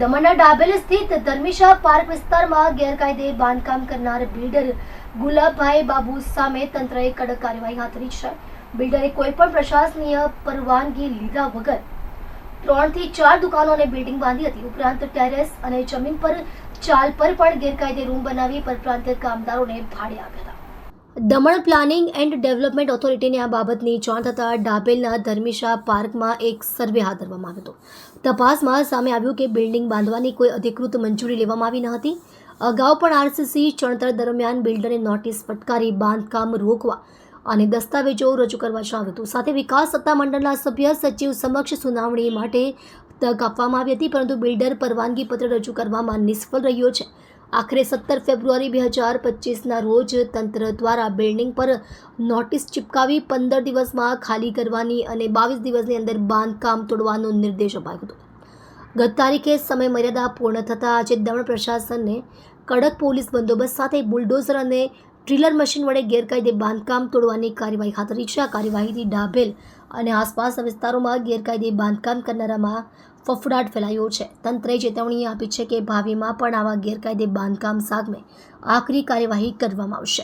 દમણના ડાભેલ સ્થિત ધર્મિશા પાર્ક વિસ્તારમાં ગેરકાયદે બાંધકામ કરનાર બિલ્ડર ગુલાબભાઈ બાબુ સામે તંત્રએ કડક કાર્યવાહી હાથ ધરી છે. બિલ્ડરે કોઈપણ પ્રશાસનીય પરવાનગી લીધા વગર 3 થી 4 દુકાનો અને બિલ્ડિંગ બાંધી હતી. ઉપરાંત ટેરેસ અને જમીન પર ચાલ પર પણ ગેરકાયદે રૂમ બનાવી પરપ્રાંતીય કામદારોને ભાડે આપ્યા હતા. દમણ પ્લાનિંગ એન્ડ ડેવલપમેન્ટ ઓથોરિટીને આ બાબતની જાણ થતાં ડાભેલના ધર્મિશા પાર્કમાં એક સર્વે હાથ ધરવામાં આવ્યો હતો. તપાસમાં સામે આવ્યું કે બિલ્ડિંગ બાંધવાની કોઈ અધિકૃત મંજૂરી લેવામાં આવી ન હતી. અગાઉ પણ આરસીસી ચણતર દરમિયાન બિલ્ડરને નોટિસ ફટકારી બાંધકામ રોકવા અને દસ્તાવેજો રજૂ કરવા જણાવ્યું હતું. સાથે વિકાસ સત્તામંડળના સભ્ય સચિવ સમક્ષ સુનાવણી માટે તક આપવામાં આવી હતી, પરંતુ બિલ્ડર પરવાનગી પત્ર રજૂ કરવામાં નિષ્ફળ રહ્યો છે. આખરે 17 ફેબ્રુઆરી 2025ના રોજ તંત્ર દ્વારા બિલ્ડિંગ પર નોટિસ ચિપકાવી 15 દિવસમાં ખાલી કરવાની અને 22 દિવસની અંદર બાંધકામ તોડવાનો નિર્દેશ અપાયો હતો. ગત તારીખે સમય મર્યાદા પૂર્ણ થતાં આજે દમણ પ્રશાસનને કડક પોલીસ બંદોબસ્ત સાથે બુલડોઝર અને ડ્રિલર મશીન વડે ગેરકાયદે બાંધકામ તોડવાની કાર્યવાહી હાથ ધરી છે. આ કાર્યવાહીથી ડાભેલ અને આસપાસના વિસ્તારોમાં ગેરકાયદે બાંધકામ કરનારામાં ફફડાટ ફેલાયો છે. તંત્રએ ચેતવણી આપી છે કે ભાવિમાં પણ આવા ગેરકાયદે બાંધકામ સામે આકરી કાર્યવાહી કરવામાં આવશે.